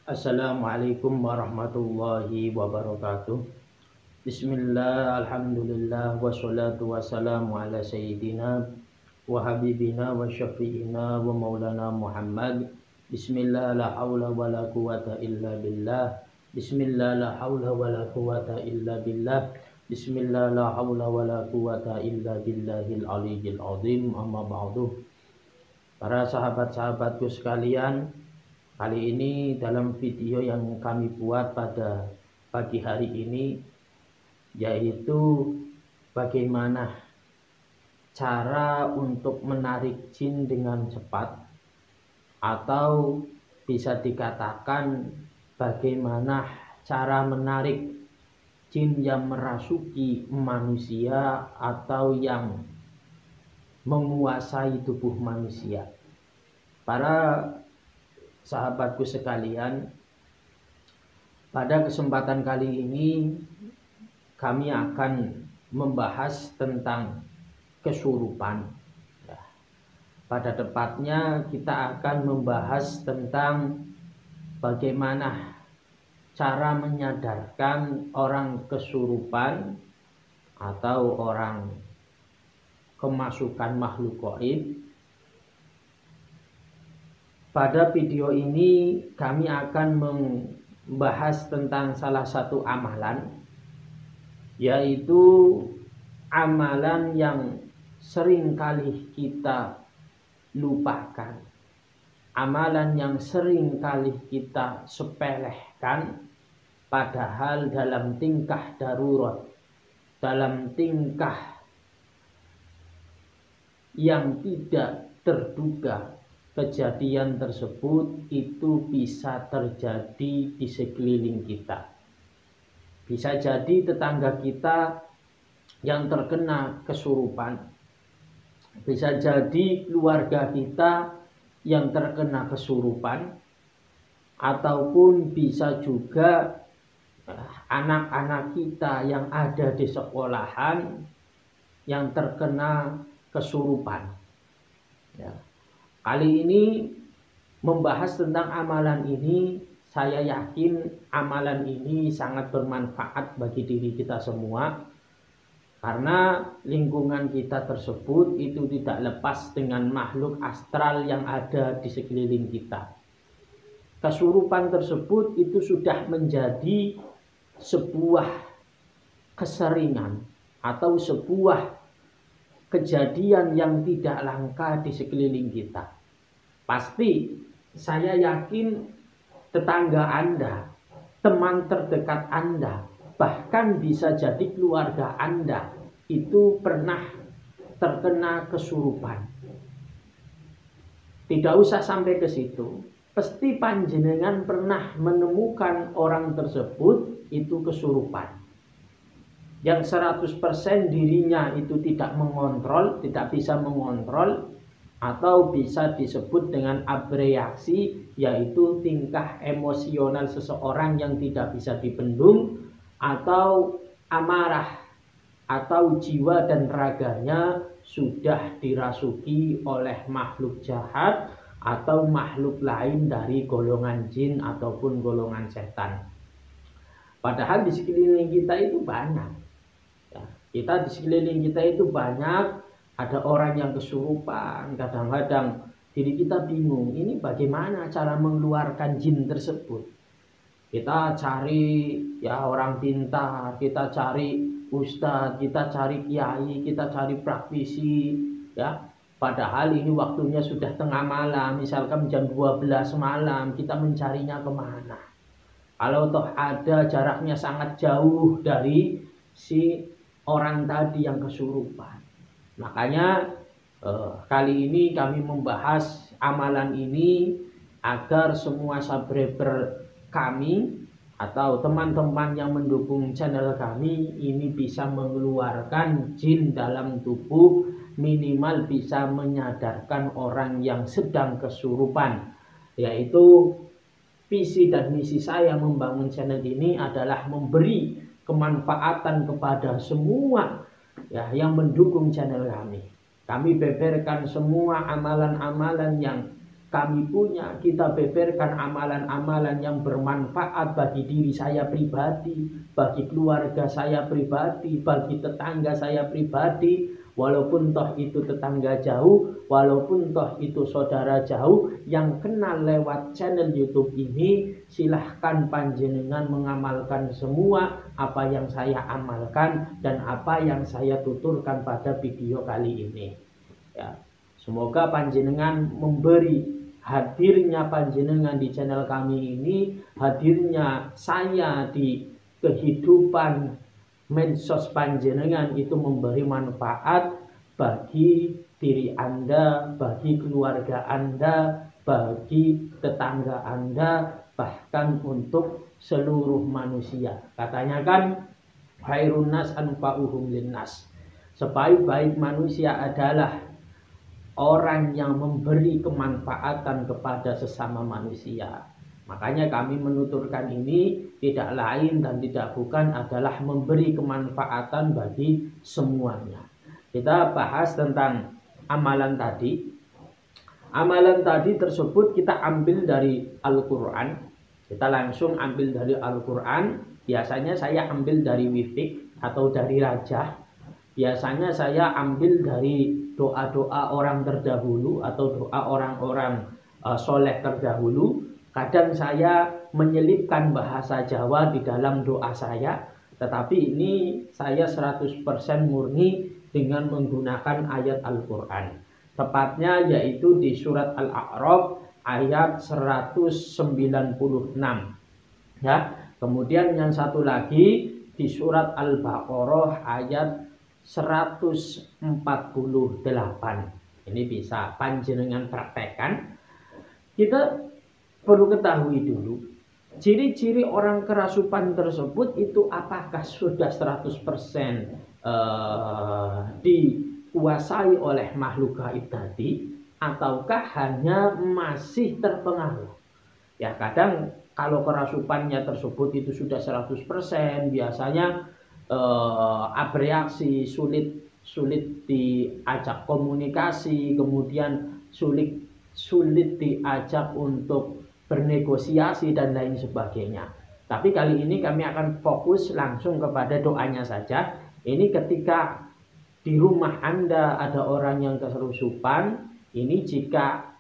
Assalamualaikum warahmatullahi wabarakatuh. Bismillah, alhamdulillah, wassalatu wassalamu ala sayyidina wa habibina wa syafi'ina wa maulana Muhammad. Bismillah, la hawla wa la quwata illa billah. Bismillah, la hawla wa la quwata illa billah. Bismillah, la hawla wa la quwata illa billahil aliyyil azim. Amma ba'du. Para sahabat-sahabatku sekalian, kali ini dalam video yang kami buat pada pagi hari ini, yaitu bagaimana cara untuk menarik jin dengan cepat, atau bisa dikatakan bagaimana cara menarik jin yang merasuki manusia atau yang menguasai tubuh manusia. Para sahabatku sekalian, pada kesempatan kali ini kami akan membahas tentang kesurupan. Pada tepatnya kita akan membahas tentang bagaimana cara menyadarkan orang kesurupan atau orang kemasukan makhluk gaib. Pada video ini kami akan membahas tentang salah satu amalan, yaitu amalan yang sering kali kita lupakan, amalan yang sering kali kita sepelehkan, padahal dalam tingkah darurat, dalam tingkah yang tidak terduga, kejadian tersebut itu bisa terjadi di sekeliling kita. Bisa jadi tetangga kita yang terkena kesurupan, bisa jadi keluarga kita yang terkena kesurupan, ataupun bisa juga anak-anak kita yang ada di sekolahan yang terkena kesurupan. Kali ini membahas tentang amalan ini, saya yakin amalan ini sangat bermanfaat bagi diri kita semua, karena lingkungan kita tersebut itu tidak lepas dengan makhluk astral yang ada di sekeliling kita. Kesurupan tersebut itu sudah menjadi sebuah keseringan atau sebuah kejadian yang tidak langka di sekeliling kita. Pasti saya yakin tetangga Anda, teman terdekat Anda, bahkan bisa jadi keluarga Anda itu pernah terkena kesurupan. Tidak usah sampai ke situ, pasti panjenengan pernah menemukan orang tersebut itu kesurupan, yang 100% dirinya itu tidak mengontrol, tidak bisa mengontrol, atau bisa disebut dengan abreaksi, yaitu tingkah emosional seseorang yang tidak bisa dibendung, atau amarah, atau jiwa dan raganya sudah dirasuki oleh makhluk jahat atau makhluk lain dari golongan jin ataupun golongan setan. Padahal di sekeliling kita itu banyak. Kita di sekeliling kita itu banyak, ada orang yang kesurupan. Kadang-kadang diri kita bingung, ini bagaimana cara mengeluarkan jin tersebut. Kita cari orang pintar, kita cari ustadz, kita cari kiai, kita cari praktisi, Padahal ini waktunya sudah tengah malam, misalkan jam 12 malam, kita mencarinya kemana? Kalau toh ada jaraknya sangat jauh dari si orang tadi yang kesurupan. Makanya kali ini kami membahas amalan ini agar semua subscriber kami atau teman-teman yang mendukung channel kami ini bisa mengeluarkan jin dalam tubuh, minimal bisa menyadarkan orang yang sedang kesurupan. Yaitu visi dan misi saya membangun channel ini adalah memberi kemanfaatan kepada semua yang mendukung channel kami. Kami beberkan semua amalan-amalan yang kami punya, kita beberkan amalan-amalan yang bermanfaat bagi diri saya pribadi, bagi keluarga saya pribadi, bagi tetangga saya pribadi, walaupun toh itu tetangga jauh, walaupun toh itu saudara jauh yang kenal lewat channel YouTube ini, silahkan panjenengan mengamalkan semua apa yang saya amalkan dan apa yang saya tuturkan pada video kali ini. Ya, semoga panjenengan memberi hadirnya panjenengan di channel kami ini, hadirnya saya di kehidupan medsos panjenengan itu memberi manfaat bagi diri Anda, bagi keluarga Anda, bagi tetangga Anda, bahkan untuk seluruh manusia. Katanya kan, khairun nas anfa'uhum linnas. Sebaik-baik manusia adalah orang yang memberi kemanfaatan kepada sesama manusia. Makanya kami menuturkan ini tidak lain dan tidak bukan adalah memberi kemanfaatan bagi semuanya. Kita bahas tentang amalan tadi. Amalan tadi tersebut kita ambil dari Al-Quran. Kita langsung ambil dari Al-Quran. Biasanya saya ambil dari Wifik atau dari Rajah. Biasanya saya ambil dari doa-doa orang terdahulu atau doa orang-orang soleh terdahulu. Kadang saya menyelipkan bahasa Jawa di dalam doa saya, tetapi ini saya 100% murni dengan menggunakan ayat Al-Quran. Tepatnya yaitu di surat Al-A'raf ayat 196. Ya. Kemudian yang satu lagi di surat Al-Baqarah ayat 148. Ini bisa panjenengan praktekkan. Kita perlu ketahui dulu ciri-ciri orang kerasupan tersebut itu apakah sudah 100% dikuasai oleh makhluk gaib tadi ataukah hanya masih terpengaruh. Ya, kadang kalau kerasupannya tersebut itu sudah 100%, biasanya bereaksi, sulit diajak komunikasi, kemudian sulit diajak untuk bernegosiasi dan lain sebagainya. Tapi kali ini kami akan fokus langsung kepada doanya saja. Ini ketika di rumah Anda ada orang yang kesurupan, ini jika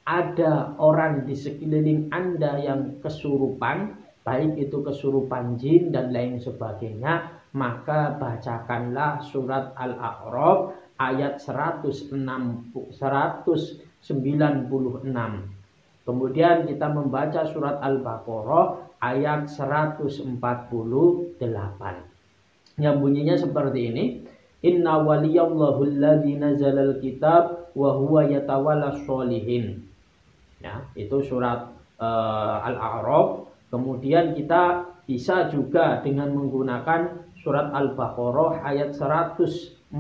ada orang di sekeliling Anda yang kesurupan, baik itu kesurupan jin dan lain sebagainya, maka bacakanlah surat Al-A'raf ayat 196. Kemudian kita membaca surat Al-Baqarah ayat 148 yang bunyinya seperti ini. Inna waliyallahu alladzi nazalal kitab wa huwa yatawallas sholihin. Ya, itu surat Al-A'raf. Kemudian kita bisa juga dengan menggunakan surat Al-Baqarah ayat 148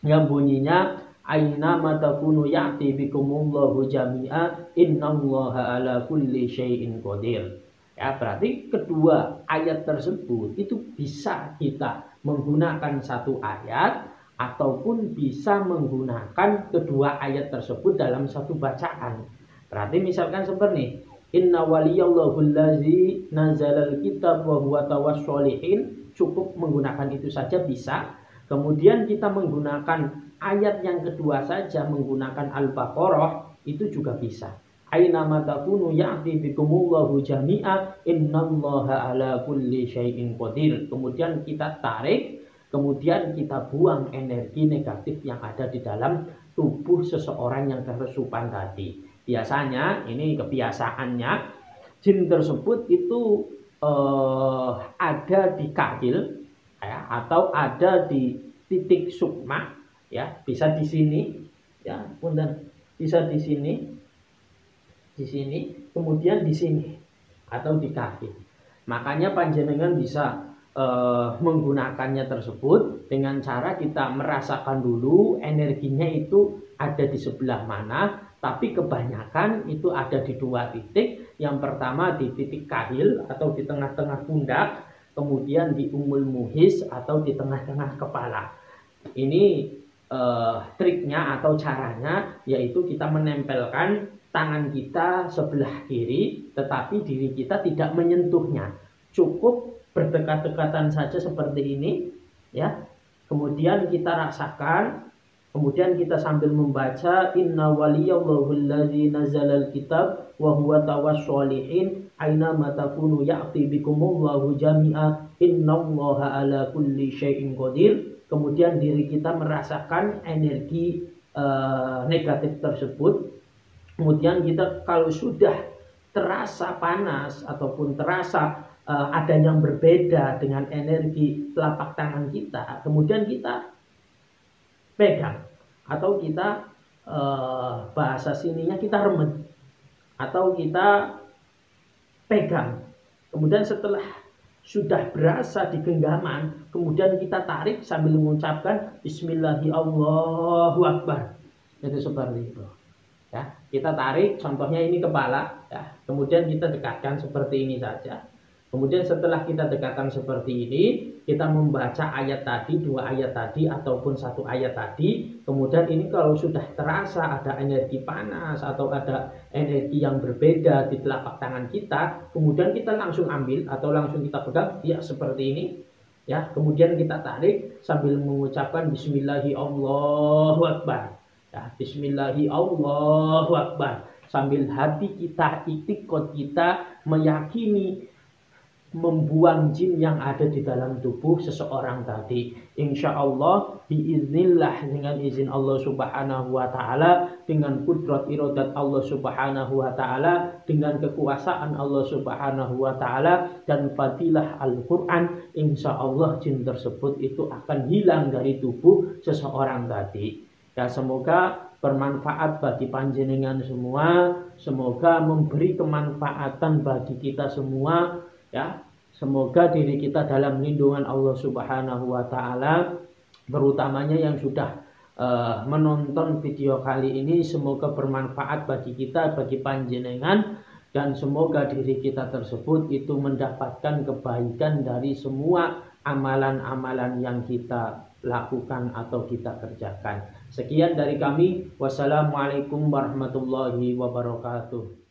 yang bunyinya aina matakunu ya'ti bikumullahu jami'a innallaha ala kulli syai'in qadir. Ya, berarti kedua ayat tersebut itu bisa kita menggunakan satu ayat ataupun bisa menggunakan kedua ayat tersebut dalam satu bacaan. Berarti misalkan seperti ini, inna waliyallahu allazi nazalal kitab wa huwa tawassolihin, cukup menggunakan itu saja bisa. Kemudian kita menggunakan ayat yang kedua saja menggunakan Al-Baqarah itu juga bisa. Aina matakunu ya'ti bikumullahu jami'a innallaha ala kulli syai'in qadir. Kemudian kita tarik, kemudian kita buang energi negatif yang ada di dalam tubuh seseorang yang kesurupan tadi. Biasanya ini kebiasaannya jin tersebut itu ada di kahil ya, atau ada di titik sukma ya, bisa di sini ya, bisa di sini, kemudian di sini atau di kaki. Makanya panjenengan bisa menggunakannya tersebut dengan cara kita merasakan dulu energinya itu ada di sebelah mana, tapi kebanyakan itu ada di dua titik. Yang pertama di titik kahil atau di tengah-tengah pundak, kemudian di umul muhis atau di tengah-tengah kepala. Ini triknya atau caranya, yaitu kita menempelkan tangan kita sebelah kiri, tetapi diri kita tidak menyentuhnya. Cukup berdekat-dekatan saja seperti ini, ya. Kemudian kita rasakan, kemudian kita sambil membaca inna waliyallahu allazi nazzalal kitab wa huwa tawassolihin aina matakunu ya'ti bikumullahu jami'a innallaha ala kulli syai'in qadir. Kemudian diri kita merasakan energi negatif tersebut. Kemudian kita kalau sudah terasa panas ataupun terasa ada yang berbeda dengan energi telapak tangan kita, kemudian kita pegang atau kita bahasa sininya kita remet atau kita pegang. Kemudian setelah sudah berasa di genggaman, kemudian kita tarik sambil mengucapkan Bismillahirrahmanirrahim. Itu seperti itu. Ya, kita tarik, contohnya ini kepala, ya. Kemudian kita dekatkan seperti ini saja. Kemudian setelah kita dekatkan seperti ini, kita membaca ayat tadi, 2 ayat tadi ataupun 1 ayat tadi. Kemudian ini kalau sudah terasa ada energi panas atau ada energi yang berbeda di telapak tangan kita, kemudian kita langsung ambil atau langsung kita pegang, ya seperti ini. Ya, kemudian kita tarik sambil mengucapkan Bismillahirrahmanirrahim. Ya, Bismillahirrahmanirrahim. Sambil hati kita, itikad kita meyakini membuang jin yang ada di dalam tubuh seseorang tadi. Insya Allah, biiznillah, dengan izin Allah subhanahu wa ta'ala, dengan kudrat iradat Allah subhanahu wa ta'ala, dengan kekuasaan Allah subhanahu wa ta'ala, dan fadilah Al-Quran, insya Allah jin tersebut itu akan hilang dari tubuh seseorang tadi. Ya, semoga bermanfaat bagi panjenengan semua, semoga memberi kemanfaatan bagi kita semua, ya. Semoga diri kita dalam lindungan Allah subhanahu wa ta'ala, terutamanya yang sudah menonton video kali ini, semoga bermanfaat bagi kita, bagi panjenengan, dan semoga diri kita tersebut itu mendapatkan kebaikan dari semua amalan-amalan yang kita lakukan atau kita kerjakan. Sekian dari kami. Wassalamualaikum warahmatullahi wabarakatuh.